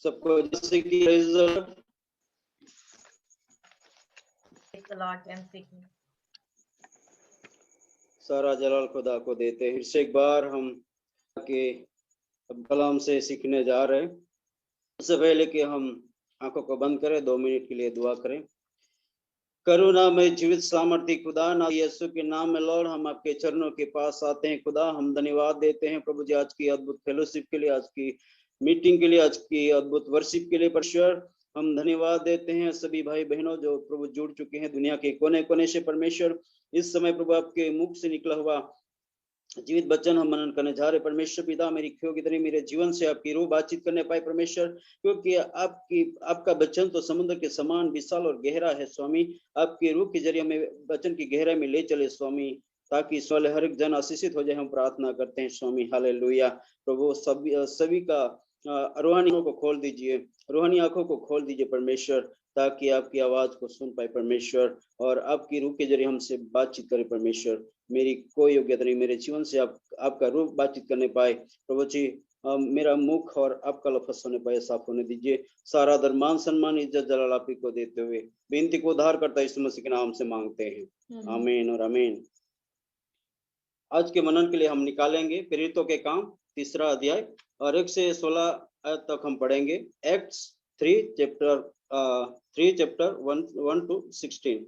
सबको जैसे कि सारा जलाल खुदा को देते हैं। फिर से एक बार हम के कलाम से सीखने जा रहे हैं। उससे पहले कि हम आंखों को बंद करें, 2 मिनट के लिए दुआ करें। करुणा में जीवित सामर्थ्य खुदा, ना यीशु के नाम में लॉर्ड हम आपके चरणों के पास आते हैं। खुदा हम धन्यवाद देते हैं प्रभु जी आज की अद्भुत फेलोशिप के लिए, आज की मीटिंग के लिए, आज की अद्भुत वर्शिप के लिए। परमेश्वर हम धन्यवाद देते हैं सभी भाई बहनों जो प्रभु जुड़ चुके हैं दुनिया के कोने कोने से। परमेश्वर इस समय प्रभु आपके मुख से निकला हुआ जीवित वचन हम मनन करने जा रहे। परमेश्वर पिता मेरी खियो की तरह मेरे जीवन से आपकी रूह बातचीत करने पाए परमेश्वर, क्योंकि आपका वचन तो समुद्र के समान विशाल और गहरा है स्वामी। आपकी रूह के जरिए में वचन की गहराई में ले चले स्वामी, ताकि स्वाले हर एक जन आशीषित हो जाए। हम प्रार्थना करते हैं स्वामी, हालेलुया। प्रभु सभी का रूहानी को खोल दीजिए, रूहानी आंखों को खोल दीजिए परमेश्वर, ताकि आपकी आवाज को सुन पाए परमेश्वर, और आपकी रूह के जरिए हमसे बातचीत करे परमेश्वर। मेरी कोई योग्यता नहीं, मेरे जीवन से आपका रूप बातचीत करने पाए प्रभु जी। मेरा मुख और आपका लफ्ज होने पाए, साफ होने दीजिए। सारा दरमान सम्मान इज्जत जलाल आप ही को देते हुए बेनती को उद्धार करता यीशु मसीह के नाम से मांगते हैं, आमीन और आमीन। आज के मनन के लिए हम निकालेंगे प्रेरितों के काम 3 अध्याय और 1 से 16 आयत तक हम पढ़ेंगे। Acts 3 chapter 1 to 16।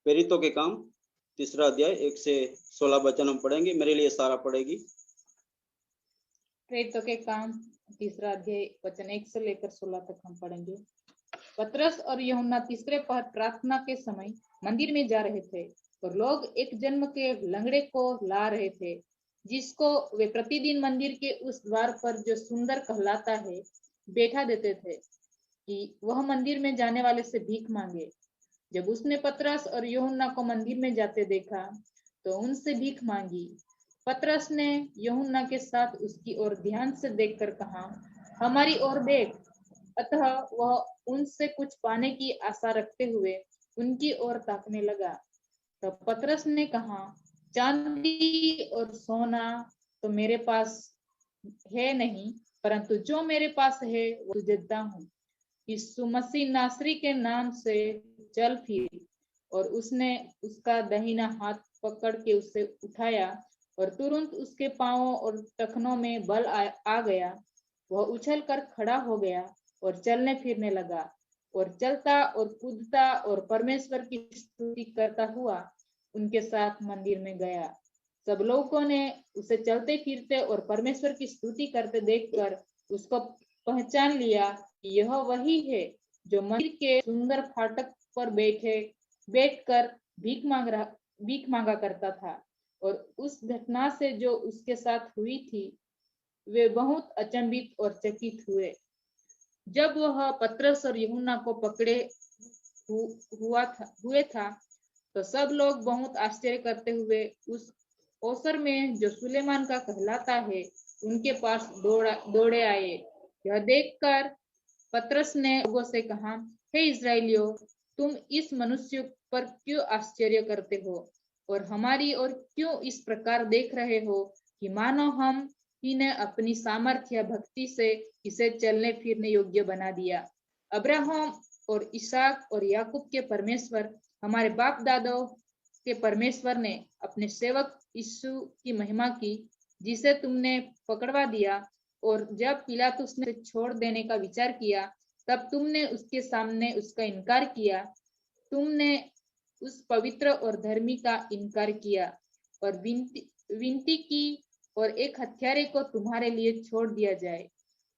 प्रेरितों के काम 3 अध्याय 1 से 16 वचन हम पढ़ेंगे। मेरे लिए सारा पढ़ेगी। प्रेरितों के काम 3 अध्याय वचन 1 से लेकर 16 तक हम पढ़ेंगे। पतरस और यूहन्ना तीसरे पहर प्रार्थना के समय मंदिर में जा रहे थे, और लोग एक जन्म के लंगड़े को ला रहे थे, जिसको वे प्रतिदिन मंदिर के उस द्वार पर जो सुंदर कहलाता है बैठा देते थे, कि वह मंदिर में जाने वाले से भीख मांगे। जब उसने पतरस और यूहन्ना को मंदिर में जाते देखा तो उनसे भीख मांगी। पतरस ने यूहन्ना के साथ उसकी ओर ध्यान से देखकर कहा, हमारी ओर देख। अतः वह उनसे कुछ पाने की आशा रखते हुए उनकी ओर ताकने लगा। तब पतरस ने कहा, चांदी और सोना तो मेरे पास है नहीं, परंतु जो मेरे पास है वो तुझे देता हूँ। यीशु मसीह नासरी के नाम से चल फिर। और उसने उसका दाहिना हाथ पकड़ के उसे उठाया, और तुरंत उसके पांवों और टखनों में बल आ गया। वह उछल कर खड़ा हो गया और चलने फिरने लगा, और चलता और कूदता और परमेश्वर की स्तुति करता हुआ उनके साथ मंदिर में गया। सब लोगों ने उसे चलते फिरते और परमेश्वर की स्तुति करते देखकर उसको पहचान लिया कि यह वही है जो मंदिर के सुंदर फाटक पर बैठकर भीख मांगा करता था। और उस घटना से जो उसके साथ हुई थी वे बहुत अचंभित और चकित हुए। जब वह पतरस और यूहन्ना को पकड़े हुए था तो सब लोग बहुत आश्चर्य करते हुए उस अवसर में जो सुलेमान का कहलाता है उनके पास दौड़े आए। यह देखकर पतरस ने लोगों से कहा, हे इस्राएलियों, तुम इस मनुष्य पर क्यों आश्चर्य करते हो, और हमारी ओर क्यों इस प्रकार देख रहे हो कि मानो हम ही ने अपनी सामर्थ्य भक्ति से इसे चलने फिरने योग्य बना दिया। अब्राहम और इसहाक और याकूब के परमेश्वर, हमारे बाप दादों के परमेश्वर ने अपने सेवक यीशु की महिमा की, जिसे तुमने पकड़वा दिया। और जब पिलातुस ने छोड़ देने का विचार किया तब तुमने उसके सामने उसका इनकार किया। तुमने उस पवित्र और धर्मी का इनकार किया और विनती की और एक हत्यारे को तुम्हारे लिए छोड़ दिया जाए।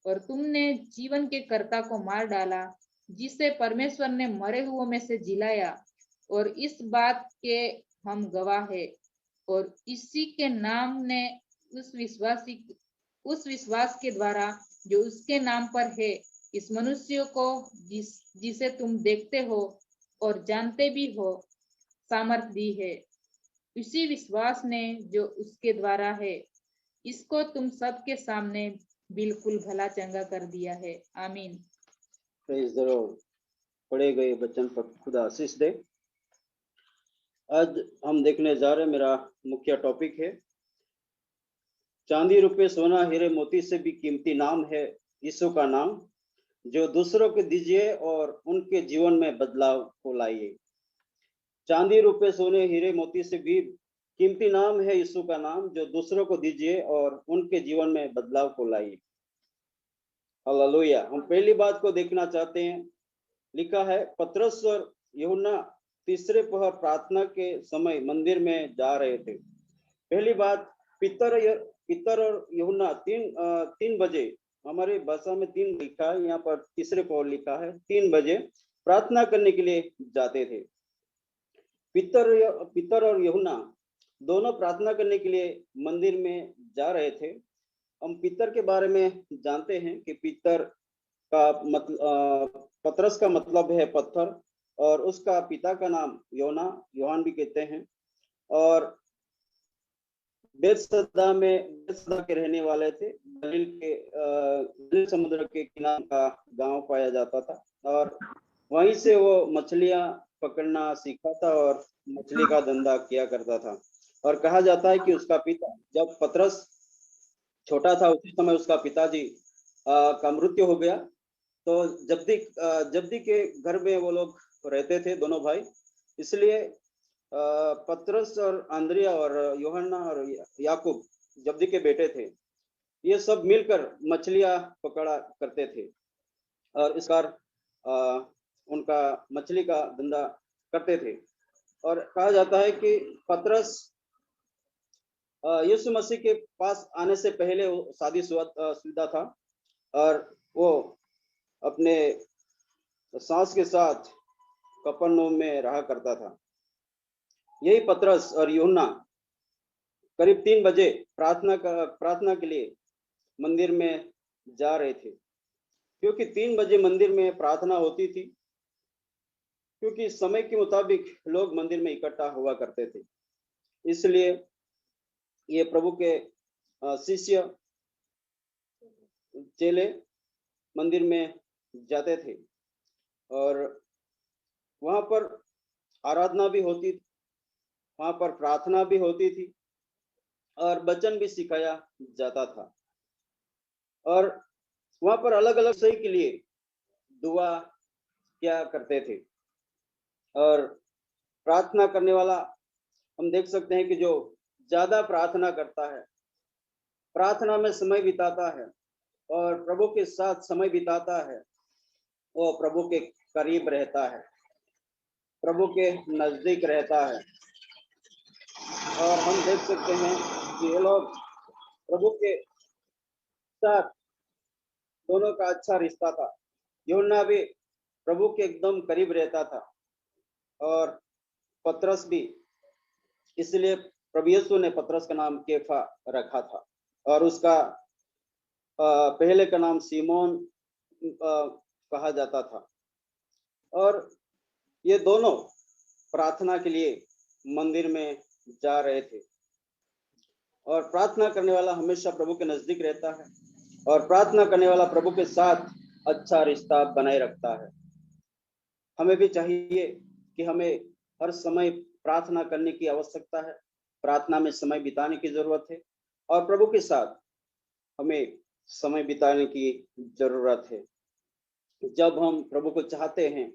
और तुमने जीवन के कर्ता को मार डाला, जिसे परमेश्वर ने मरे हुओं में से जिलाया। और इस बात के हम गवाह है। और इसी के नाम ने उस विश्वास के द्वारा जो उसके नाम पर है इस मनुष्य को जिसे तुम देखते हो और जानते भी हो सामर्थ दी है। उसी विश्वास ने जो उसके द्वारा है इसको तुम सबके सामने बिल्कुल भला चंगा कर दिया है। आमीन। Praise the Lord. पढ़े गए वचन पर खुदा आशीष दे। आज हम देखने जा रहे हैं, मेरा मुख्य टॉपिक है चांदी रुपये सोना हीरे मोती से भी कीमती नाम है यीशु का नाम। जो दूसरों को दीजिए और उनके जीवन में बदलाव को लाइए। चांदी रुपए सोने हीरे मोती से भी कीमती नाम है यीशु का नाम, जो दूसरों को दीजिए और उनके जीवन में बदलाव को लाइए। हालेलुया। हम पहली बात को देखना चाहते हैं। लिखा है, पतरस और यूहन्ना तीसरे पहर प्रार्थना के समय मंदिर में जा रहे थे। पहली बात, पितर और यूहन्ना तीन बजे, हमारे भाषा में 3 लिखा है, यहाँ पर तीसरे पहर लिखा है, 3 बजे प्रार्थना करने के लिए जाते थे। पितर और यूहन्ना दोनों प्रार्थना करने के लिए मंदिर में जा रहे थे। हम पितर के बारे में जानते हैं कि पितर का पतरस का मतलब है पत्थर, और उसका पिता का नाम योहान भी कहते हैं। और बेतसदा के रहने वाले थे। गलील समुद्र के किनारे का गांव पाया जाता था, और वहीं से वो मछलियां पकड़ना सीखा था और मछली का धंधा किया करता था। और कहा जाता है कि उसका पिता, जब पतरस छोटा था उसी समय उसका पिताजी का मृत्यु हो गया। तो जब्दी के घर में वो लोग रहते थे, दोनों भाई। इसलिए पतरस और अंद्रिया और यूहन्ना और याकूब जब्दी के बेटे थे, ये सब मिलकर मछलियां पकड़ा करते थे, और इस बार उनका मछली का धंधा करते थे। और कहा जाता है कि पतरस यीशु मसीह के पास आने से पहले वो शादीशुदा था, और वो अपने सास के साथ कफरनहूम में रहा करता था। यही पतरस और यूहन्ना करीब 3 बजे प्रार्थना के लिए मंदिर में जा रहे थे, क्योंकि 3 बजे मंदिर में प्रार्थना होती थी, क्योंकि समय के मुताबिक लोग मंदिर में इकट्ठा हुआ करते थे। इसलिए ये प्रभु के शिष्य चेले मंदिर में जाते थे, और वहां पर आराधना भी होती थी, वहां पर प्रार्थना भी होती थी, और वचन भी सिखाया जाता था। और वहां पर अलग अलग सही के लिए दुआ किया करते थे। और प्रार्थना करने वाला, हम देख सकते हैं कि जो ज्यादा प्रार्थना करता है, प्रार्थना में समय बिताता है और प्रभु के साथ समय बिताता है, वो प्रभु के करीब रहता है, प्रभु के नजदीक रहता है। और हम देख सकते हैं कि ये लोग प्रभु के साथ दोनों का अच्छा रिश्ता था। यूहन्ना भी प्रभु के एकदम करीब रहता था, और पतरस भी, इसलिए प्रभु यीशु ने पतरस का नाम केफा रखा था, और उसका पहले का नाम सीमोन कहा जाता था। और ये दोनों प्रार्थना के लिए मंदिर में जा रहे थे। और प्रार्थना करने वाला हमेशा प्रभु के नजदीक रहता है, और प्रार्थना करने वाला प्रभु के साथ अच्छा रिश्ता बनाए रखता है। हमें भी चाहिए कि हमें हर समय प्रार्थना करने की आवश्यकता है, प्रार्थना में समय बिताने की जरूरत है, और प्रभु के साथ हमें समय बिताने की जरूरत है। जब हम प्रभु को चाहते हैं,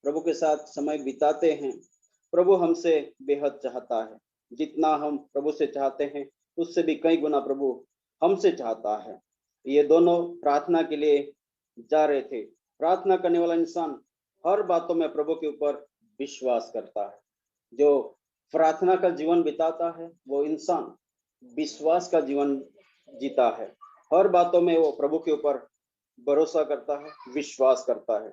प्रभु के साथ समय बिताते हैं, प्रभु हमसे बेहद चाहता है। जितना हम प्रभु से चाहते हैं उससे भी कई गुना प्रभु हमसे चाहता है। ये दोनों प्रार्थना के लिए जा रहे थे। प्रार्थना करने वाला इंसान हर बातों में प्रभु के ऊपर विश्वास करता है। जो प्रार्थना का जीवन बिताता है वो इंसान विश्वास का जीवन जीता है। हर बातों में वो प्रभु के ऊपर भरोसा करता है, विश्वास करता है।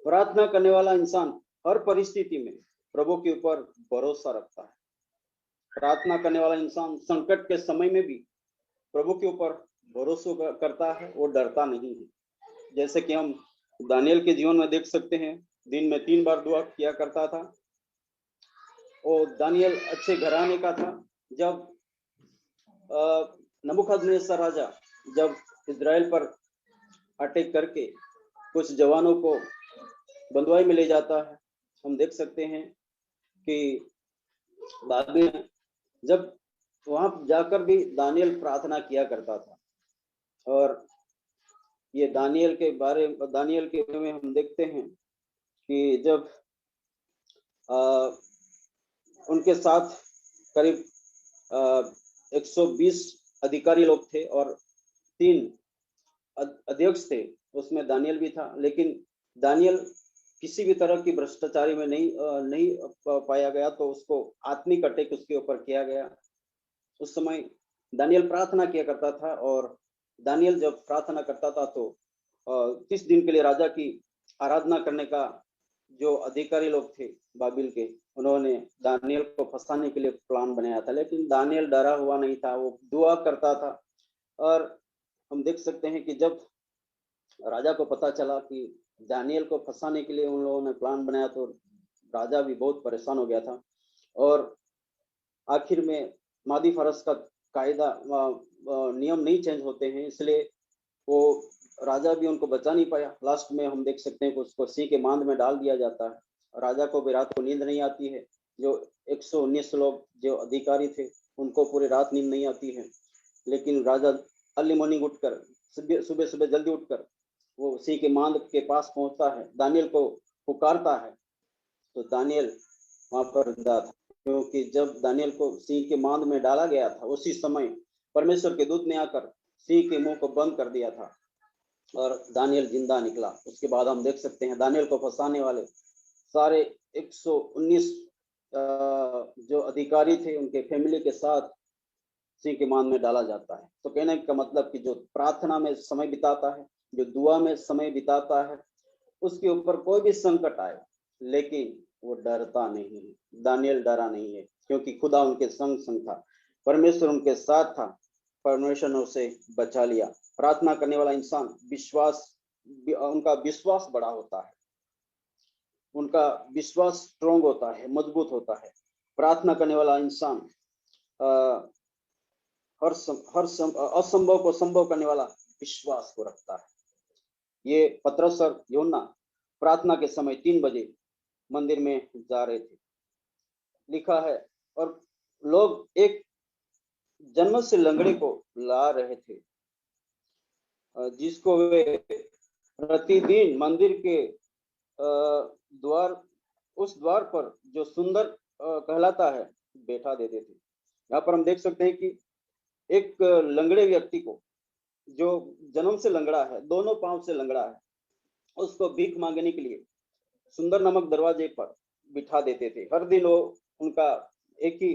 प्रार्थना करने वाला इंसान हर परिस्थिति में प्रभु के ऊपर भरोसा रखता है। प्रार्थना करने वाला इंसान संकट के समय में भी प्रभु के ऊपर भरोसा करता है, वो डरता नहीं है। जैसे कि हम दानियल के जीवन में देख सकते हैं, दिन में 3 बार दुआ किया करता था। वो दानियल अच्छे घराने का था। जब नबूकदनेस्सर राजा जब इजराइल पर अटैक करके कुछ जवानों को बंधुआई में ले जाता है, हम देख सकते हैं कि बाद में जब वहां जाकर भी दानियल प्रार्थना किया करता था, और ये दानियल के बारे में हम देखते हैं कि जब उनके साथ करीब 120 अधिकारी लोग थे और 3 अध्यक्ष थे, उसमें दानियल भी था। लेकिन दानियल किसी भी तरह की भ्रष्टाचारी में नहीं पाया गया, तो उसको आत्मिक अटैक उसके ऊपर किया गया। उस समय दानियल प्रार्थना किया करता था, और दानियल जब प्रार्थना करता था तो 30 दिन के लिए राजा की आराधना करने का जो अधिकारी लोग थे बाबिल के, उन्होंने दानियल को फंसाने के लिए प्लान बनाया था। लेकिन दानियल डरा हुआ नहीं था, वो दुआ करता था। और हम देख सकते हैं कि जब राजा को पता चला कि दानियल को फंसाने के लिए उन लोगों ने प्लान बनाया, तो राजा भी बहुत परेशान हो गया था। और आखिर में मादी फरस का कायदा नियम नहीं चेंज होते हैं, इसलिए वो राजा भी उनको बचा नहीं पाया। लास्ट में हम देख सकते हैं कि उसको सिंह के मांद में डाल दिया जाता है। राजा को भी रात को नींद नहीं आती है। जो 119 लोग जो अधिकारी थे, उनको पूरी रात नींद नहीं आती है। लेकिन राजा अर्ली मॉर्निंग उठकर, सुबह सुबह जल्दी उठकर वो सिंह के मांद के पास पहुंचता है, दानियल को पुकारता है। तो दानियल वहां पर जिंदा था, क्योंकि जब दानियल को सिंह के मांद में डाला गया था, उसी समय परमेश्वर के दूत ने आकर सिंह के मुंह को बंद कर दिया था और दानियल जिंदा निकला। उसके बाद हम देख सकते हैं दानियल को फंसाने वाले सारे 119 जो अधिकारी थे, उनके फैमिली के साथ सिंह के मांद में डाला जाता है। तो कहने का मतलब कि जो प्रार्थना में समय बिताता है, जो दुआ में समय बिताता है, उसके ऊपर कोई भी संकट आए, लेकिन वो डरता नहीं है। दानियल डरा नहीं है, क्योंकि खुदा उनके संग था, परमेश्वर उनके साथ था, परमेश्वर ने उसे बचा लिया। प्रार्थना करने वाला इंसान उनका विश्वास बड़ा होता है, उनका विश्वास स्ट्रोंग होता है, मजबूत होता है। प्रार्थना करने वाला इंसान हर असंभव को संभव करने वाला विश्वास को रखता है। ये पतरस और यूहन्ना प्रार्थना के समय 3 बजे मंदिर में जा रहे थे, लिखा है, और लोग एक जन्म से लंगड़े को ला रहे थे, जिसको वे प्रतिदिन मंदिर के उस द्वार पर जो सुंदर कहलाता है, बैठा देते थे। यहाँ पर हम देख सकते हैं कि एक लंगड़े व्यक्ति को, जो जन्म से लंगड़ा है, दोनों पांव से लंगड़ा है, उसको भीख मांगने के लिए सुंदर नामक दरवाजे पर बिठा देते थे। हर दिन वो उनका एक ही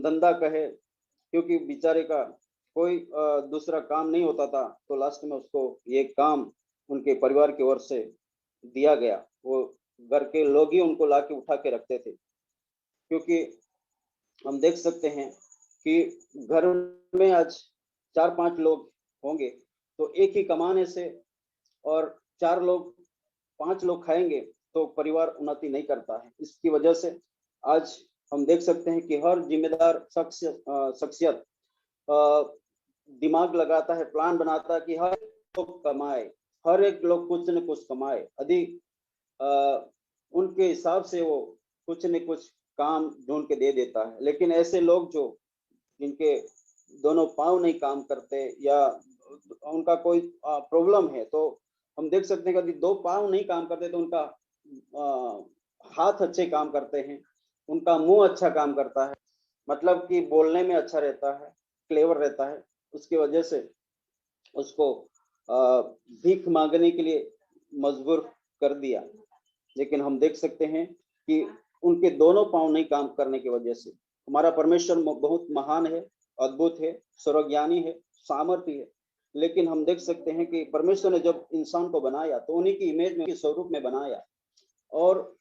धंधा कहे, क्योंकि बेचारे का कोई दूसरा काम नहीं होता था, तो लास्ट में उसको ये काम उनके परिवार की ओर से दिया गया। वो घर के लोग ही उनको लाके उठा के रखते थे, क्योंकि हम देख सकते हैं कि घर में आज 4-5 लोग होंगे, तो एक ही कमाने से, और 4 लोग 5 लोग खाएंगे, तो परिवार उन्नति नहीं करता है। इसकी वजह से आज हम देख सकते हैं कि हर जिम्मेदार शख्सियत दिमाग लगाता है, प्लान बनाता है कि हर लोग कमाए, हर एक लोग कुछ न कुछ कमाए। उनके हिसाब से वो कुछ न कुछ काम ढूंढ के दे देता है। लेकिन ऐसे लोग जो जिनके दोनों पांव नहीं काम करते, या उनका कोई प्रॉब्लम है, तो हम देख सकते हैं कि 2 पांव नहीं काम करते, तो उनका हाथ अच्छे काम करते हैं, उनका मुंह अच्छा काम करता है, मतलब कि बोलने में अच्छा रहता है, क्लेवर रहता है। उसकी वजह से उसको भीख मांगने के लिए मजबूर कर दिया। लेकिन हम देख सकते हैं कि उनके दोनों पांव नहीं काम करने की वजह से हमारा परमेश्वर बहुत महान है, अद्भुत है, सर्वज्ञानी है, सामर्थी है। लेकिन हम देख सकते हैं कि परमेश्वर ने जब इंसान को बनाया, तो उन्हीं की इमेज में, स्वरूप में बनाया, और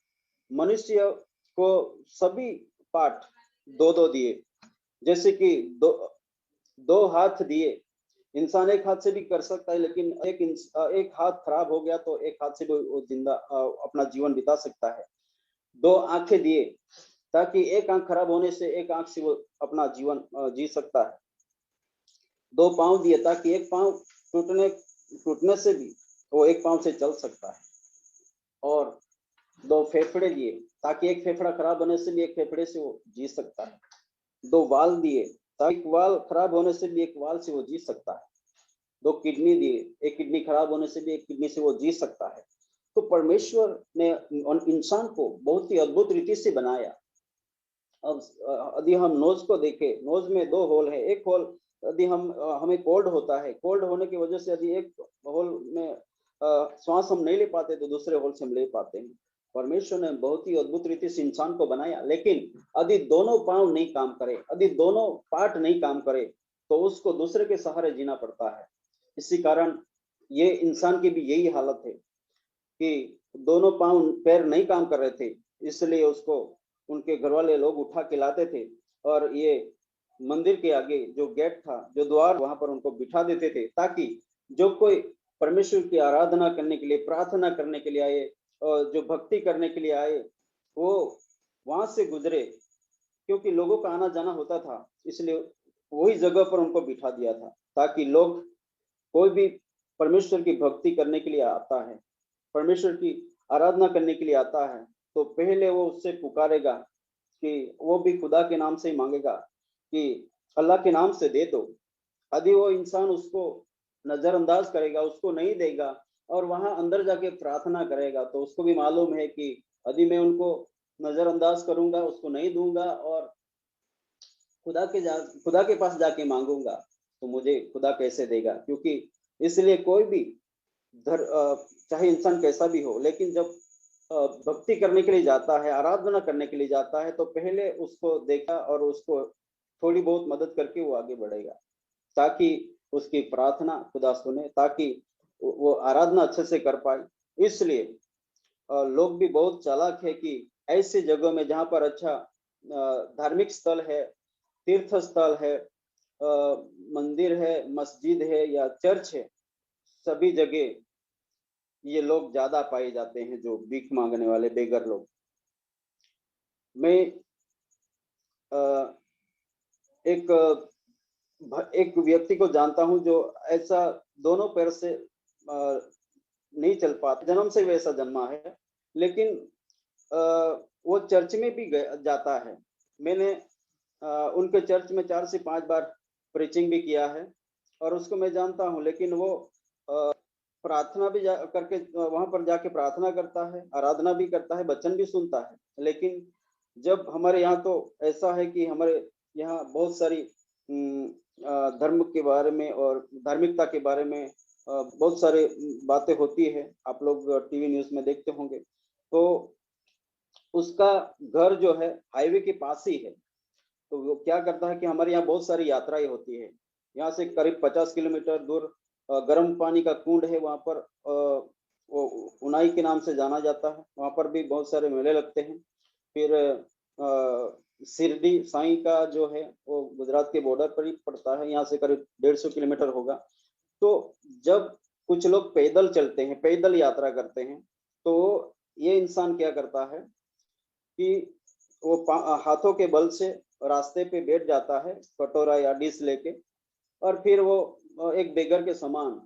मनुष्य को सभी पार्ट 2-2 दिए। जैसे कि 2 हाथ दिए, इंसान एक हाथ से भी कर सकता है, लेकिन एक हाथ खराब हो गया तो एक हाथ से भी वो जिंदा अपना जीवन बिता सकता है। 2 आंखें दिए, ताकि एक आंख खराब होने से एक आंख से वो अपना जीवन जी सकता है। 2 पांव दिए, ताकि एक पांव टूटने से भी वो एक पांव से चल सकता है। और 2 फेफड़े दिए, ताकि एक फेफड़ा खराब होने से भी एक फेफड़े से वो जी सकता है। 2 वाल दिए, ताकि वाल खराब होने से भी एक वाल से वो जी सकता है। 2 किडनी दिए, एक किडनी खराब होने से भी एक किडनी से वो जी सकता है। तो परमेश्वर ने इंसान को बहुत ही अद्भुत रीति से बनाया। अब यदि हम नोज को देखें, नोज में 2 होल है। एक होल यदि हमें कोल्ड होता है, कोल्ड होने की वजह से यदि एक होल में श्वास हम नहीं ले पाते तो दूसरे होल से हम ले पाते हैं। परमेश्वर ने बहुत ही अद्भुत रीति से इंसान को बनाया, लेकिन यदि दोनों पांव नहीं काम करे, यदि दोनों पार्ट नहीं काम करे, तो उसको दूसरे के सहारे जीना पड़ता है। इसी कारण ये इंसान की भी यही हालत है कि दोनों पांव पैर नहीं काम कर रहे थे, इसलिए उसको उनके घर वाले लोग उठा के लाते थे और ये मंदिर के आगे जो गेट था, जो द्वार, वहां पर उनको बिठा देते थे, ताकि जो कोई परमेश्वर की आराधना करने के लिए, प्रार्थना करने के लिए आए और जो भक्ति करने के लिए आए, वो वहां से गुजरे। क्योंकि लोगों का आना जाना होता था, इसलिए वही जगह पर उनको बिठा दिया था, ताकि लोग, कोई भी परमेश्वर की भक्ति करने के लिए आता है, परमेश्वर की आराधना करने के लिए आता है, तो पहले वो उससे पुकारेगा कि वो भी खुदा के नाम से ही मांगेगा कि अल्लाह के नाम से दे दो। यदि वो इंसान उसको नजरअंदाज करेगा, उसको नहीं देगा और वहां अंदर जाके प्रार्थना करेगा, तो उसको भी मालूम है कि यदि मैं उनको नजरअंदाज करूंगा, उसको नहीं दूंगा और खुदा के पास जाके मांगूंगा, तो मुझे खुदा कैसे देगा। क्योंकि इसलिए कोई भी चाहे इंसान कैसा भी हो, लेकिन जब भक्ति करने के लिए जाता है, आराधना करने के लिए जाता है, तो पहले उसको देखा और उसको थोड़ी बहुत मदद करके वो आगे बढ़ेगा, ताकि उसकी प्रार्थना खुदा सुने, ताकि वो आराधना अच्छे से कर पाए। इसलिए लोग भी बहुत चालाक है कि ऐसी जगहों में जहां पर अच्छा धार्मिक स्थल है, तीर्थ स्थल है, मंदिर है, मस्जिद है या चर्च है, सभी जगह ये लोग ज्यादा पाए जाते हैं, जो भीख मांगने वाले बेगर लोग। मैं एक एक व्यक्ति को जानता हूं जो ऐसा दोनों पैर से नहीं चल पाता, जन्म से वैसा जन्मा है, लेकिन वो चर्च में भी जाता है। मैंने उनके चर्च में 4 से 5 बार प्रीचिंग भी किया है और उसको मैं जानता हूं, लेकिन वो प्रार्थना भी करके वहां पर जाके प्रार्थना करता है, आराधना भी करता है, वचन भी सुनता है। लेकिन जब हमारे यहाँ तो ऐसा है कि हमारे यहाँ बहुत सारी धर्म के बारे में और धार्मिकता के बारे में बहुत सारे बातें होती है, आप लोग टीवी न्यूज में देखते होंगे। तो उसका घर जो है हाईवे के पास ही है, तो वो क्या करता है कि हमारे यहाँ बहुत सारी यात्राएं होती है। यहाँ से करीब 50 किलोमीटर दूर गर्म पानी का कुंड है, वहां पर वो उनाई के नाम से जाना जाता है, वहां पर भी बहुत सारे मेले लगते हैं। फिर शिरडी साईं का जो है वो गुजरात के बॉर्डर पर ही पड़ता है, यहाँ से करीब 150 किलोमीटर होगा। तो जब कुछ लोग पैदल चलते हैं, पैदल यात्रा करते हैं, तो ये इंसान क्या करता है कि वो हाथों के बल से रास्ते पे बैठ जाता है, कटोरा या डिश लेके, और फिर वो एक बेगर के समान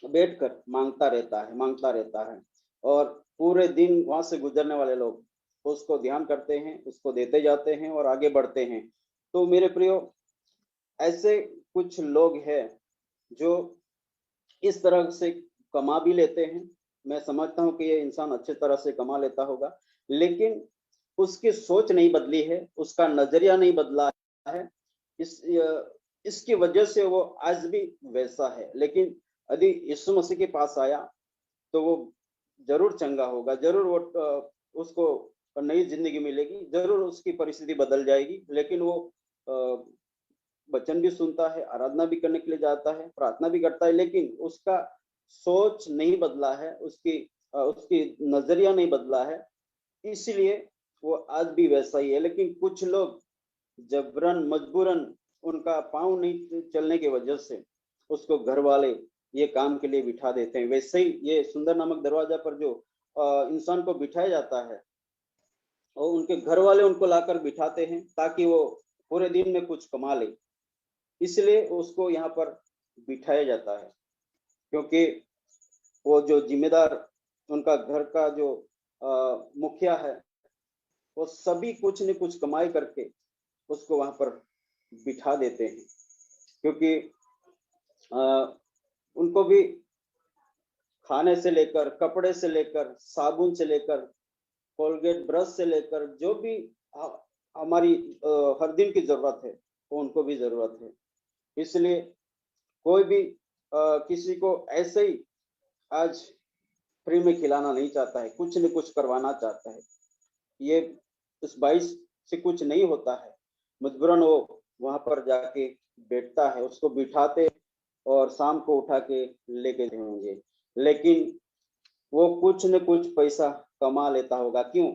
बैठकर मांगता रहता है। और पूरे दिन वहां से गुजरने वाले लोग उसको ध्यान करते हैं, उसको देते जाते हैं और आगे बढ़ते हैं। तो मेरे प्रियो, ऐसे कुछ लोग हैं जो इस तरह से कमा भी लेते हैं। मैं समझता हूँ कि ये इंसान अच्छे तरह से कमा लेता होगा, लेकिन उसकी सोच नहीं बदली है, उसका नजरिया नहीं बदला है। इसकी वजह से वो आज भी वैसा है। लेकिन यदि यीशु मसीह के पास आया तो वो जरूर चंगा होगा, जरूर वो उसको नई जिंदगी मिलेगी, जरूर उसकी परिस्थिति बदल जाएगी। लेकिन वो वचन भी सुनता है, आराधना भी करने के लिए जाता है, प्रार्थना भी करता है, लेकिन उसका सोच नहीं बदला है, उसकी नजरिया नहीं बदला है, इसलिए वो आज भी वैसा ही है। लेकिन कुछ लोग जबरन मजबूरन उनका पांव नहीं चलने की वजह से उसको घर वाले ये काम के लिए बिठा देते हैं। वैसे ही ये सुंदर नामक दरवाजा पर जो इंसान को बिठाया जाता है, और उनके घर वाले उनको लाकर बिठाते हैं ताकि वो पूरे दिन में कुछ कमा ले, इसलिए उसको यहाँ पर बिठाया जाता है। क्योंकि वो जो जिम्मेदार, उनका घर का जो मुखिया है, वो सभी कुछ न कुछ कमाई करके उसको वहां पर बिठा देते हैं। क्योंकि उनको भी खाने से लेकर, कपड़े से लेकर, साबुन से लेकर, कोलगेट ब्रश से लेकर, जो भी हमारी हर दिन की जरूरत है वो उनको भी जरूरत है। इसलिए कोई भी किसी को ऐसे ही आज फ्री में खिलाना नहीं चाहता है, कुछ न कुछ करवाना चाहता है। ये उस बाई से कुछ नहीं होता है, मजबूरन वो वहां पर जाके बैठता है, उसको बिठाते और शाम को उठा के लेके जाएंगे, लेकिन वो कुछ न कुछ पैसा कमा लेता होगा। क्यों?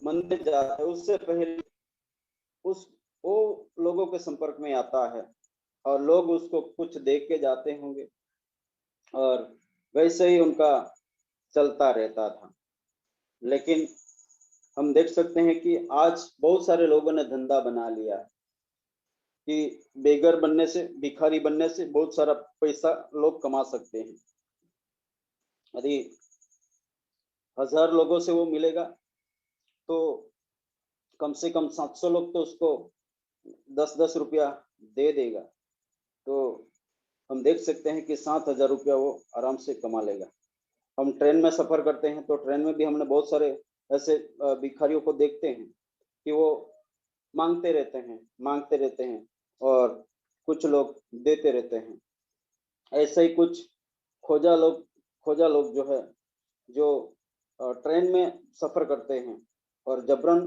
मंदिर जाता है उससे पहले उस वो लोगों के संपर्क में आता है और लोग उसको कुछ देख के जाते होंगे और वैसे ही उनका चलता रहता था। लेकिन हम देख सकते हैं कि आज बहुत सारे लोगों ने धंधा बना लिया है कि बेगर बनने से, भिखारी बनने से बहुत सारा पैसा लोग कमा सकते हैं। यदि 1000 लोगों से वो मिलेगा तो कम से कम 700 लोग तो उसको 10-10 रुपया दे देगा, तो हम देख सकते हैं कि 7000 रुपया वो आराम से कमा लेगा। हम ट्रेन में सफर करते हैं तो ट्रेन में भी हमने बहुत सारे ऐसे भिखारियों को देखते हैं कि वो मांगते रहते हैं और कुछ लोग देते रहते हैं। ऐसे ही कुछ खोजा लोग जो है, जो ट्रेन में सफर करते हैं और जबरन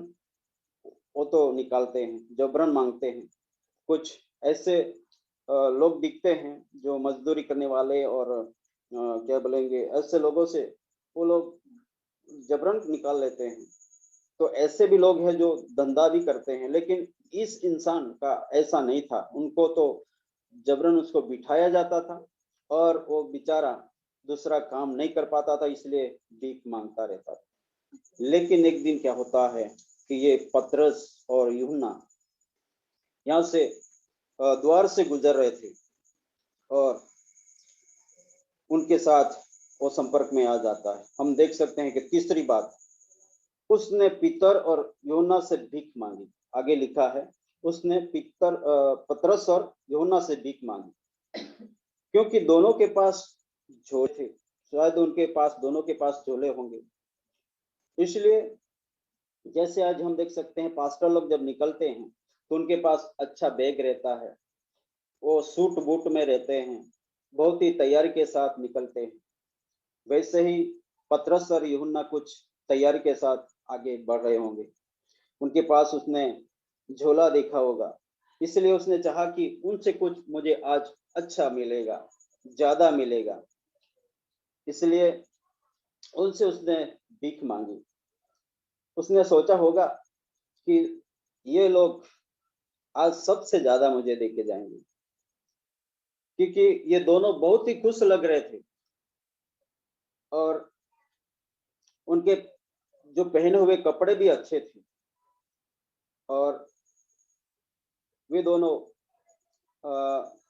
वो तो निकालते हैं, जबरन मांगते हैं। कुछ ऐसे लोग दिखते हैं जो मजदूरी करने वाले और क्या बोलेंगे, ऐसे लोगों से वो लोग जबरन निकाल लेते हैं। तो ऐसे भी लोग हैं जो धंधा भी करते हैं, लेकिन इस इंसान का ऐसा नहीं था। उनको तो जबरन उसको बिठाया जाता था और वो बेचारा दूसरा काम नहीं कर पाता था, इसलिए भीख मांगता रहता था। लेकिन एक दिन क्या होता है कि ये पतरस और यूहन्ना यहाँ से द्वार से गुजर रहे थे और उनके साथ वो संपर्क में आ जाता है। हम देख सकते हैं कि तीसरी बात, उसने पीतर और यूहन्ना से भीख मांगी। आगे लिखा है उसने पतरस और यूहन्ना से भीख मांगी, क्योंकि दोनों के पास झोले थे। शायद उनके पास, दोनों के पास झोले होंगे। इसलिए जैसे आज हम देख सकते हैं पास्टर लोग जब निकलते हैं तो उनके पास अच्छा बैग रहता है, वो सूट बूट में रहते हैं, बहुत ही तैयारी के साथ निकलते हैं। वैसे ही पतरस और यूहन्ना कुछ तैयारी के साथ आगे बढ़ रहे होंगे। उनके पास उसने झोला देखा होगा, इसलिए उसने चाहा कि उनसे कुछ मुझे आज अच्छा मिलेगा, ज्यादा मिलेगा, इसलिए उनसे उसने भीख मांगी। उसने सोचा होगा कि ये लोग आज सबसे ज्यादा मुझे देके जाएंगे, क्योंकि ये दोनों बहुत ही खुश लग रहे थे और उनके जो पहने हुए कपड़े भी अच्छे थे और वे दोनों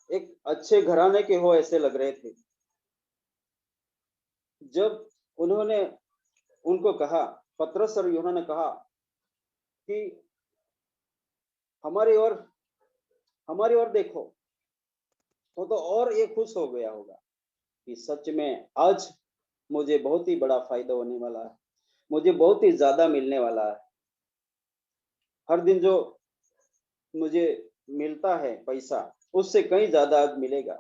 एक अच्छे घराने के हो ऐसे लग रहे थे। जब उन्होंने उनको कहा, पतरस और यूहन्ना ने कहा कि हमारी ओर देखो, तो और ये खुश हो गया होगा कि सच में आज मुझे बहुत ही बड़ा फायदा होने वाला है, मुझे बहुत ही ज्यादा मिलने वाला है। हर दिन जो मुझे मिलता है पैसा, उससे कहीं ज्यादा आज मिलेगा,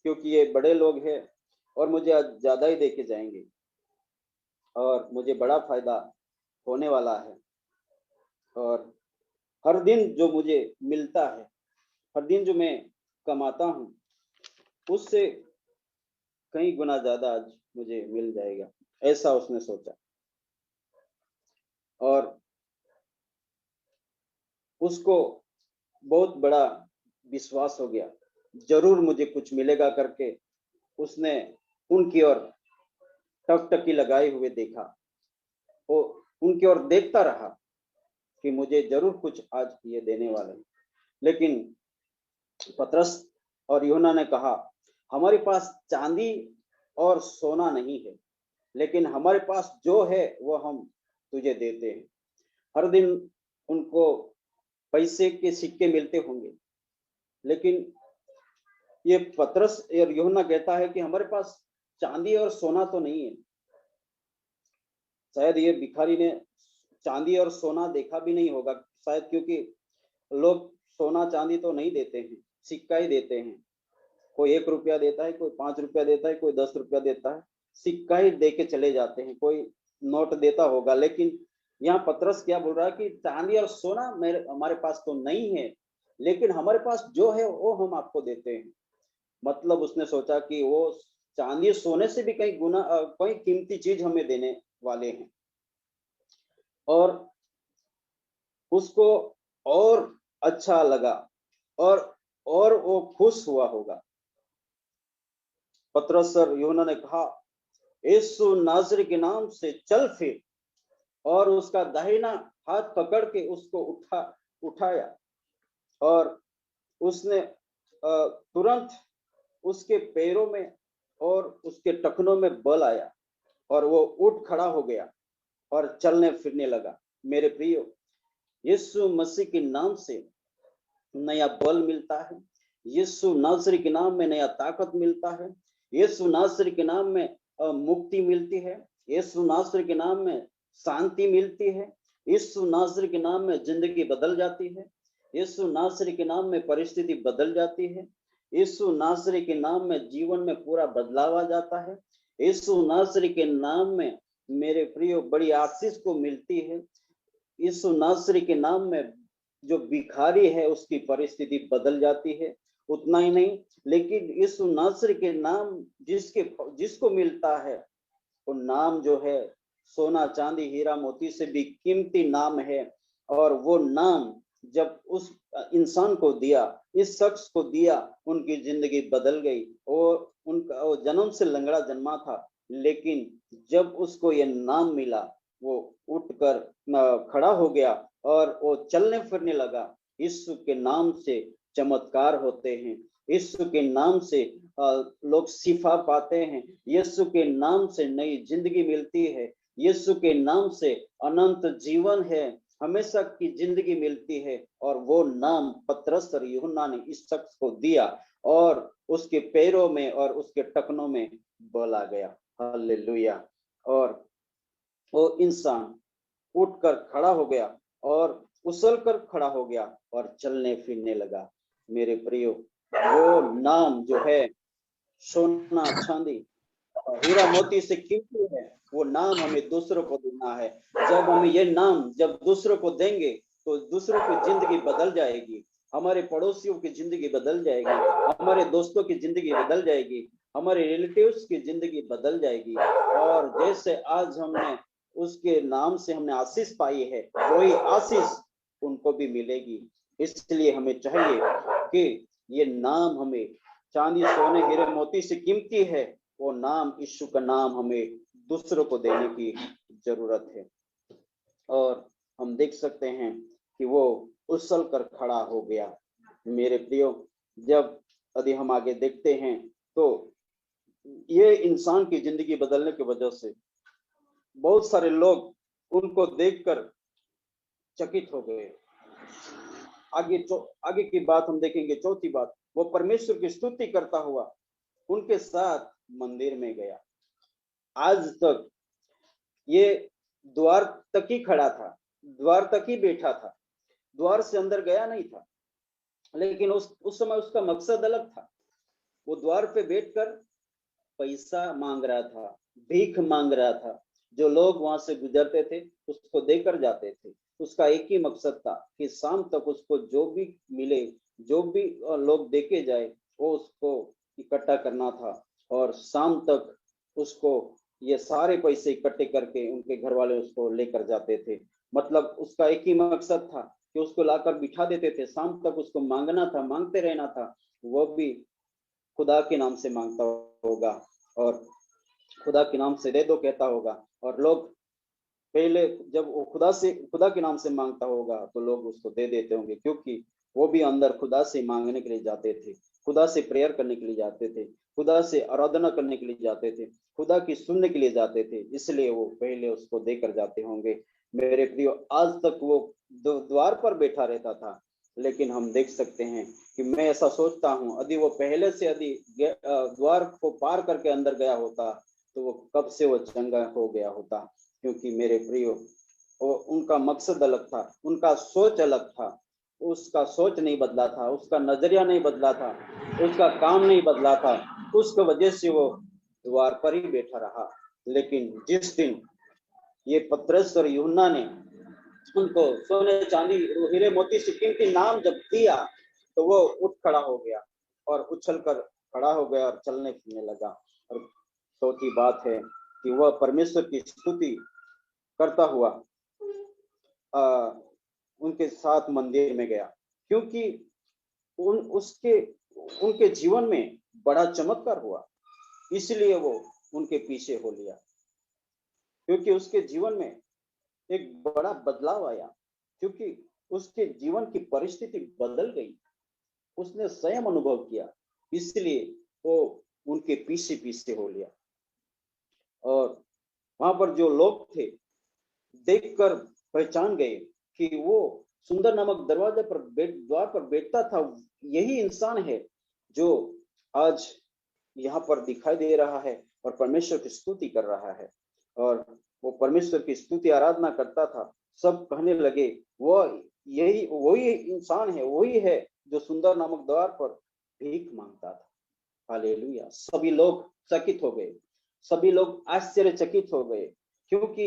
क्योंकि ये बड़े लोग हैं और मुझे आज ज्यादा ही देके जाएंगे और मुझे बड़ा फायदा होने वाला है। और हर दिन जो मुझे मिलता है, हर दिन जो मैं कमाता हूँ, उससे कई गुना ज्यादा आज मुझे मिल जाएगा, ऐसा उसने सोचा। और उसको बहुत बड़ा विश्वास हो गया, जरूर मुझे कुछ मिलेगा करके उसने उनकी ओर टकटकी लगाए हुए देखा। वो उनकी ओर देखता रहा कि मुझे जरूर कुछ आज ये देने वाले हैं। लेकिन पतरस और यूहन्ना ने कहा, हमारे पास चांदी और सोना नहीं है, लेकिन हमारे पास जो है वो हम तुझे देते हैं। हर दिन उनको पैसे के सिक्के मिलते होंगे, लेकिन ये पतरस और यूहन्ना कहता है कि हमारे पास चांदी और सोना तो नहीं है। शायद ये भिखारी ने चांदी और सोना देखा भी नहीं होगा, शायद, क्योंकि लोग सोना चांदी तो नहीं देते हैं, सिक्का ही देते हैं। कोई 1 रुपया देता है, कोई 5 रुपया देता है, कोई 10 रुपया देता है, सिक्का ही दे के चले जाते हैं। कोई नोट देता होगा, लेकिन यहाँ पतरस क्या बोल रहा है कि चांदी और सोना हमारे पास तो नहीं है, लेकिन हमारे पास जो है वो हम आपको देते हैं। मतलब उसने सोचा कि वो चांदी सोने से भी कहीं गुना कोई कीमती चीज हमें देने वाले हैं, और उसको और अच्छा लगा और वो खुश हुआ होगा। पतरस और यूहन्ना ने कहा, यीशु नासरी के नाम से चल फिर, और उसका दाहिना हाथ पकड़ के उसको उठाया, और उसने तुरंत उसके पैरों में और उसके टखनों में बल आया, और वो उठ खड़ा हो गया और चलने फिरने लगा। मेरे प्रियो, यीशु मसीह के नाम से नया बल मिलता है, यीशु नासरी के नाम में नया ताकत मिलता है, यीशु नासरी के नाम में मुक्ति मिलती है, यीशु नासरी के नाम में शांति मिलती है, यीशु नासरी के नाम में जिंदगी बदल जाती है, यीशु नासरी के नाम में परिस्थिति बदल जाती है, यीशु नासरी के नाम में जीवन में पूरा बदलाव आ जाता है, यीशु नासरी के नाम में मेरे प्रियो बड़ी आशीष को मिलती है। यीशु नासरी के नाम में जो भिखारी है उसकी परिस्थिति बदल जाती है। उतना ही नहीं, लेकिन यीशु नासरी के नाम जिसको मिलता है, वो नाम जो है सोना चांदी हीरा मोती से भी कीमती नाम है, और वो नाम जब उस इंसान को दिया, इस शख्स को दिया, उनकी जिंदगी बदल गई। और उनका वो जन्म से लंगड़ा जन्मा था, लेकिन जब उसको ये नाम मिला, वो उठकर खड़ा हो गया और वो चलने फिरने लगा। यीशु के नाम से चमत्कार होते हैं, यीशु के नाम से लोग शिफा पाते हैं, यीशु के नाम से नई जिंदगी मिलती है, यीशु के नाम से अनंत जीवन है, हमेशा की जिंदगी मिलती है। और वो नाम पतरस और यूहन्ना ने इस शख्स को दिया, और उसके पैरों में और उसके टखनों में बल आ गया। हालेलुया। और वो इंसान उठकर खड़ा हो गया और उछलकर खड़ा हो गया और चलने फिरने लगा। मेरे प्रियो, वो नाम जो है सोना चांदी हीरा मोती से कीमती है, वो नाम हमें दूसरों को देना है। जब हम ये नाम जब दूसरों को देंगे तो दूसरों की जिंदगी बदल जाएगी, हमारे पड़ोसियों की जिंदगी बदल जाएगी, हमारे दोस्तों की जिंदगी बदल जाएगी, हमारे रिलेटिव्स की जिंदगी बदल जाएगी। और जैसे आज हमने उसके नाम से हमने आशीष पाई है, वही आशीष उनको भी मिलेगी। इसलिए हमें चाहिए कि ये नाम हमें चांदी सोने हीरे मोती से कीमती है, वो नाम यीशु का नाम हमें दूसरों को देने की जरूरत है। और हम देख सकते हैं कि वो उछल कर खड़ा हो गया। मेरे प्रियो, जब यदि हम आगे देखते हैं तो ये इंसान की जिंदगी बदलने की वजह से बहुत सारे लोग उनको देखकर चकित हो गए। आगे की बात हम देखेंगे। चौथी बात, वो परमेश्वर की स्तुति करता हुआ उनके साथ मंदिर में गया। आज तक ये द्वार तक ही खड़ा था, द्वार तक ही बैठा था, द्वार से अंदर गया नहीं था। लेकिन उस समय उसका मकसद अलग था। वो द्वार पे बैठकर पैसा मांग रहा था, भीख मांग रहा था। जो लोग वहां से गुजरते थे उसको देकर जाते थे। उसका एक ही मकसद था कि शाम तक उसको जो भी मिले, जो भी लोग देके जाए, वो उसको इकट्ठा करना था, और शाम तक उसको ये सारे पैसे इकट्ठे करके उनके घर वाले उसको लेकर जाते थे। मतलब उसका एक ही मकसद था कि उसको लाकर बिठा देते थे, शाम तक उसको मांगना था, मांगते रहना था। वो भी खुदा के नाम से मांगता होगा और खुदा के नाम से दे दो कहता होगा। और लोग पहले जब वो खुदा के नाम से मांगता होगा तो लोग उसको दे देते होंगे, क्योंकि वो भी अंदर खुदा से मांगने के लिए जाते थे, खुदा से प्रेयर करने के लिए जाते थे, खुदा से आराधना करने के लिए जाते थे, खुदा की सुनने के लिए जाते थे। इसलिए वो पहले उसको देकर जाते होंगे। मेरे प्रियो, आज तक वो द्वार पर बैठा रहता था, लेकिन हम देख सकते हैं कि मैं ऐसा सोचता हूँ, यदि वो पहले से यदि द्वार को पार करके अंदर गया होता तो वो कब से वो चंगा हो गया होता। क्योंकि मेरे प्रियो, वो उनका मकसद अलग था, उनका सोच अलग था, उसका सोच नहीं बदला था, उसका नजरिया नहीं बदला था, उसका काम नहीं बदला था, उसकी वजह से वो द्वार पर ही बैठा रहा। लेकिन जिस दिन ये पतरस और यूहन्ना ने उनको सोने चांदी हीरे मोती से कीमती नाम जब दिया तो वो उठ खड़ा हो गया और उछल कर खड़ा हो गया और चलने फिरने लगा। और चौथी बात है कि वह परमेश्वर की स्तुति करता हुआ उनके साथ मंदिर में गया, क्योंकि उनके जीवन में बड़ा चमत्कार हुआ, इसलिए वो उनके पीछे हो लिया। क्योंकि उसके जीवन में एक बड़ा बदलाव आया, क्योंकि उसके जीवन की परिस्थिति बदल गई, उसने स्वयं अनुभव किया, इसलिए वो उनके पीछे पीछे हो लिया। और वहां पर जो लोग थे देखकर पहचान गए कि वो सुंदर नामक दरवाजे पर द्वार पर बैठता था, यही इंसान है जो आज यहाँ पर दिखाई दे रहा है और परमेश्वर की स्तुति कर रहा है। और वो परमेश्वर की स्तुति आराधना करता था। सब कहने लगे वो यही वही इंसान है, वही है जो सुंदर नामक द्वार पर भीख मांगता था। हालेलुया। सभी लोग चकित हो गए, सभी लोग आश्चर्यचकित हो गए, क्योंकि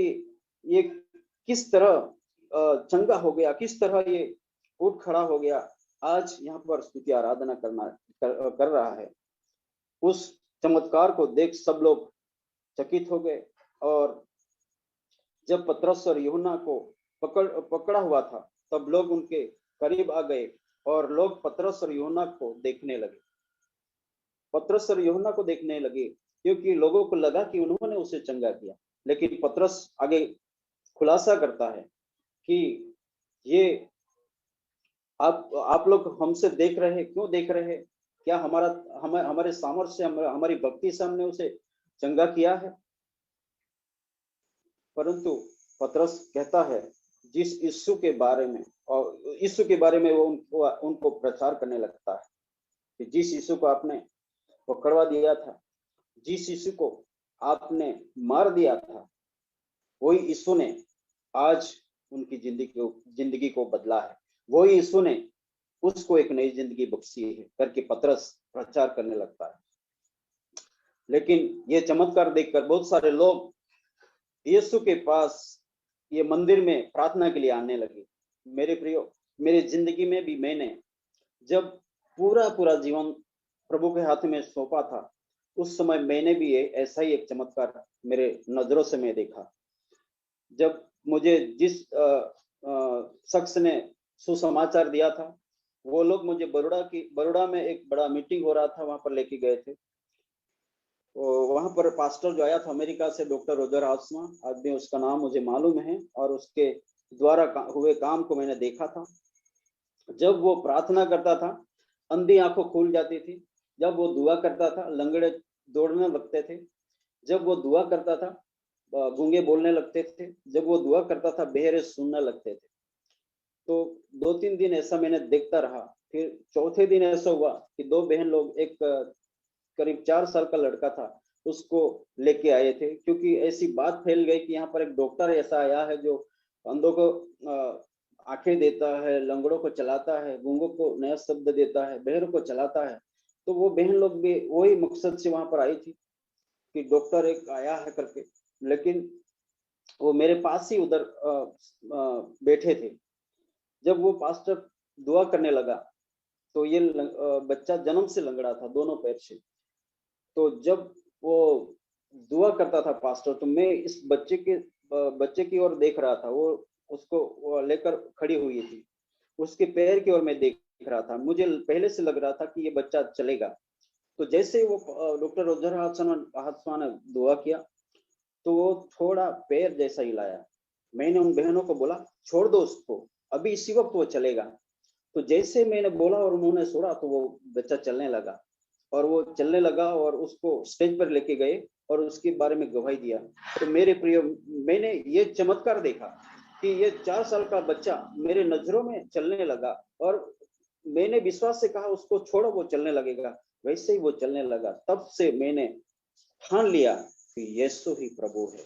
ये किस तरह चंगा हो गया, किस तरह ये उठ खड़ा हो गया, आज यहाँ पर स्तुति आराधना कर रहा है। उस चमत्कार को देख सब लोग चकित हो गए। और जब पतरस और यूहन्ना को पकड़ा हुआ था तब लोग उनके करीब आ गए और लोग पतरस और यूहन्ना को देखने लगे, पतरस और यूहन्ना को देखने लगे, क्योंकि लोगों को लगा कि उन्होंने उसे चंगा किया। लेकिन पतरस आगे खुलासा करता है कि ये आप लोग हमसे देख रहे हैं, क्यों देख रहे हैं? क्या हमारे सामर्थ्य से, हमारी भक्ति से हमने उसे चंगा किया है? परंतु पतरस कहता है जिस यीशु के बारे में, और यीशु के बारे में वो उनको प्रचार करने लगता है कि जिस यीशु को आपने पकड़वा दिया था, जिस यीशु को आपने मार दिया था, वही यीशु ने आज उनकी जिंदगी को बदला है, वही यीशु ने उसको एक नई जिंदगी बख्शी है करके पतरस प्रचार करने लगता है। लेकिन ये चमत्कार देखकर बहुत सारे लोग यीशु के पास ये मंदिर में प्रार्थना के लिए आने लगे। मेरे प्रियो, मेरी जिंदगी में भी मैंने जब पूरा जीवन प्रभु के हाथ में सौंपा था, उस समय मैंने भी ऐसा ही एक चमत्कार मेरे नजरों से मैं देखा। जब मुझे जिस शख्स ने सुसमाचार दिया था, वो लोग मुझे बड़ौदा में एक बड़ा मीटिंग हो रहा था, वहां पर लेके गए थे। वहां पर पास्टर जो आया था अमेरिका से, डॉक्टर रोजर हाउसमा आदमी, उसका नाम मुझे मालूम है, और उसके द्वारा हुए काम को मैंने देखा था। जब वो प्रार्थना करता था, अंधी आंखों खुल जाती थी। जब वो दुआ करता था, लंगड़े दौड़ने लगते थे। जब वो दुआ करता था, गूंगे बोलने लगते थे। जब वो दुआ करता था, बहरे सुनने लगते थे। तो 2-3 दिन ऐसा मैंने देखता रहा। फिर चौथे दिन ऐसा हुआ कि 2 बहन लोग, एक करीब 4 साल का लड़का था, उसको लेके आए थे, क्योंकि ऐसी बात फैल गई कि यहाँ पर एक डॉक्टर ऐसा आया है जो अंधों को आंखें देता है, लंगड़ों को चलाता है, गूंगों को नया शब्द देता है, बहरों को चलाता है। तो वो बहन लोग भी वही मकसद से वहां पर आई थी कि डॉक्टर एक आया है करके। लेकिन वो मेरे पास ही उधर बैठे थे। जब वो पास्टर दुआ करने लगा तो ये बच्चा जन्म से लंगड़ा था, दोनों पैर से। तो जब वो दुआ करता था पास्टर, तो मैं इस बच्चे की ओर देख रहा था। वो उसको लेकर खड़ी हुई थी, उसके पैर की ओर मैं देख रहा था। मुझे पहले से लग रहा था कि ये बच्चा चलेगा। तो जैसे वो डॉक्टर रोजर हाथमा ने दुआ किया तो वो थोड़ा पैर जैसा हिलाया। मैंने उन बहनों को बोला, छोड़ दो उसको, अभी इसी वक्त वो चलेगा। तो जैसे मैंने बोला और उन्होंने छोड़ा तो वो बच्चा चलने लगा, और वो चलने लगा और उसको स्टेज पर लेके गए और उसके बारे में गवाही दिया। तो मेरे प्रिय, मैंने ये चमत्कार देखा कि ये 4 साल का बच्चा मेरे नजरों में चलने लगा और मैंने विश्वास से कहा उसको छोड़ो, वो चलने लगेगा, वैसे ही वो चलने लगा। तब से मैंने ठान लिया कि यीशु ही प्रभु है,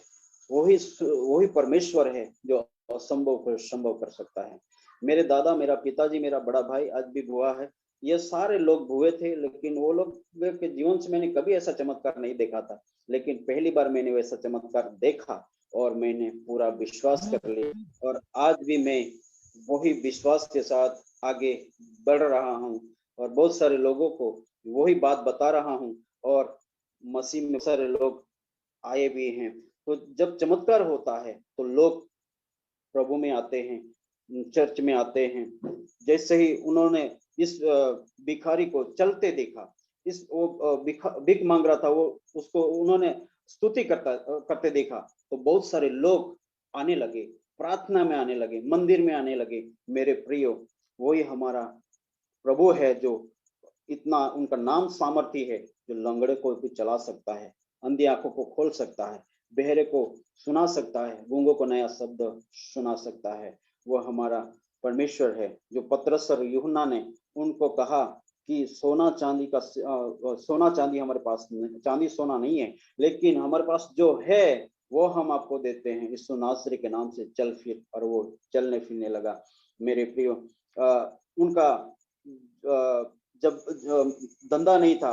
वही परमेश्वर है जो असंभव को संभव कर सकता है। मेरे दादा, मेरा पिताजी, मेरा बड़ा भाई, आज भी बुआ है, ये सारे लोग भुए थे, लेकिन वो लोग के जीवन से मैंने कभी ऐसा चमत्कार नहीं देखा था, लेकिन पहली बार मैंने वैसा चमत्कार देखा और मैंने पूरा विश्वास कर लिया। और आज भी मैं वही विश्वास के साथ आगे बढ़ रहा हूँ और बहुत सारे लोगों को वही बात बता रहा हूँ, और मसीह में सारे लोग आए भी हैं। तो जब चमत्कार होता है तो लोग प्रभु में आते हैं, चर्च में आते हैं। जैसे ही उन्होंने इस भिखारी को चलते देखा, इस वो भीख मांग रहा था, वो उसको उन्होंने स्तुति करते देखा, तो बहुत सारे लोग आने लगे, प्रार्थना में आने लगे, मंदिर में आने लगे। मेरे प्रियो, वही हमारा प्रभु है जो इतना, उनका नाम सामर्थी है, जो लंगड़े को भी चला सकता है, अंधी आंखों को खोल सकता है, बहरे को सुना सकता है, गूंगों को नया शब्द सुना सकता है। वो हमारा परमेश्वर है। जो पतरस और यूहन्ना ने उनको कहा कि सोना चांदी हमारे पास नहीं, चांदी सोना नहीं है, लेकिन हमारे पास जो है वो हम आपको देते हैं, यीशु नासरी के नाम से चल फिर। और वो चलने फिरने लगा। मेरे प्रियो, उनका जब धंधा नहीं था,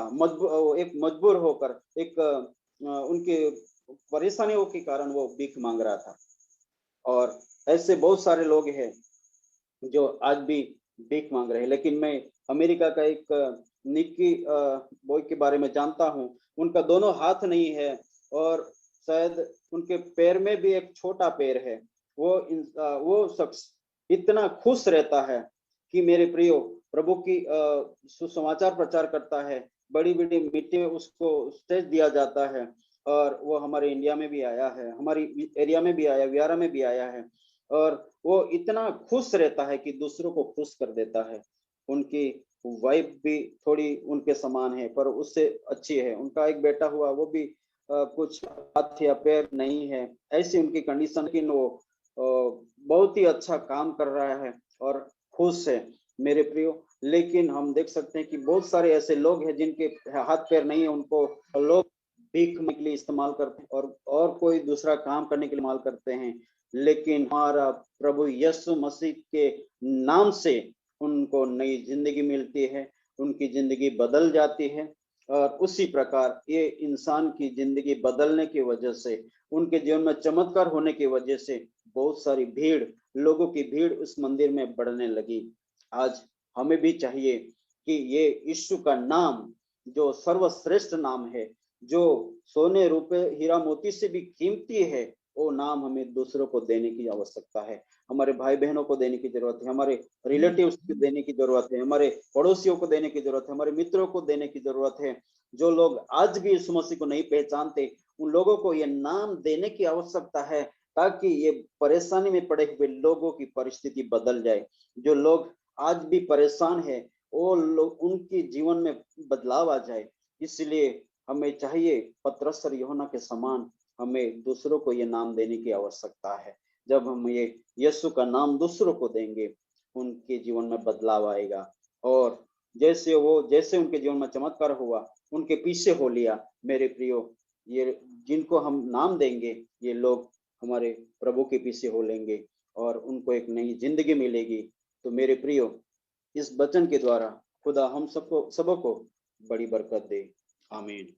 एक मजबूर होकर, एक उनके परेशानियों के कारण वो भीख मांग रहा था। और ऐसे बहुत सारे लोग हैं जो आज भी भीख मांग रहे हैं। लेकिन मैं अमेरिका का एक निक्की बॉय के बारे में जानता हूँ। उनका दोनों हाथ नहीं है और शायद उनके पैर में भी एक छोटा पैर है। वो शख्स इतना खुश रहता है कि मेरे प्रियो, प्रभु की सुसमाचार प्रचार करता है। बड़ी बड़ी मीटिंग उसको स्टेज दिया जाता है, और वो हमारे इंडिया में भी आया है, हमारी एरिया में भी आया, वियारा में भी आया है। और वो इतना खुश रहता है कि दूसरों को खुश कर देता है। उनकी वाइफ भी थोड़ी उनके समान है, पर उससे अच्छी है। उनका एक बेटा हुआ, वो भी कुछ हाथ या पैर नहीं है, ऐसी उनकी कंडीशन, लेकिन वो बहुत ही अच्छा काम कर रहा है और खुश है मेरे प्रियो। लेकिन हम देख सकते हैं कि बहुत सारे ऐसे लोग हैं जिनके हाथ पैर नहीं है, उनको लोग भीख के लिए इस्तेमाल करते हैं और कोई दूसरा काम करने के लिए इस्तेमाल करते हैं। लेकिन हमारा प्रभु यीशु मसीह के नाम से उनको नई जिंदगी मिलती है, उनकी जिंदगी बदल जाती है। और उसी प्रकार ये इंसान की जिंदगी बदलने की वजह से, उनके जीवन में चमत्कार होने की वजह से बहुत सारी भीड़, लोगों की भीड़ उस मंदिर में बढ़ने लगी। आज हमें भी चाहिए कि ये यीशु का नाम, जो सर्वश्रेष्ठ नाम है, जो सोने रुपए हीरा मोती से भी कीमती है, वो नाम हमें दूसरों को देने की आवश्यकता है। हमारे भाई बहनों को देने की जरूरत है, हमारे रिलेटिव्स को देने की जरूरत है, हमारे पड़ोसियों को देने की जरूरत है, हमारे मित्रों को देने की जरूरत है। जो लोग आज भी यीशु मसीह को नहीं पहचानते, उन लोगों को ये नाम देने की आवश्यकता है, ताकि ये परेशानी में पड़े हुए लोगों की परिस्थिति बदल जाए। जो लोग आज भी परेशान है, वो लोग, उनके जीवन में बदलाव आ जाए। इसलिए हमें चाहिए पतरस और यूहन्ना के समान हमें दूसरों को ये नाम देने की आवश्यकता है। जब हम ये यीशु का नाम दूसरों को देंगे, उनके जीवन में बदलाव आएगा। और जैसे उनके जीवन में चमत्कार हुआ, उनके पीछे हो लिया। मेरे प्रियो, ये जिनको हम नाम देंगे, ये लोग हमारे प्रभु के पीछे हो लेंगे और उनको एक नई जिंदगी मिलेगी। तो मेरे प्रियो, इस वचन के द्वारा खुदा हम सबको बड़ी बरकत दे। आमीन।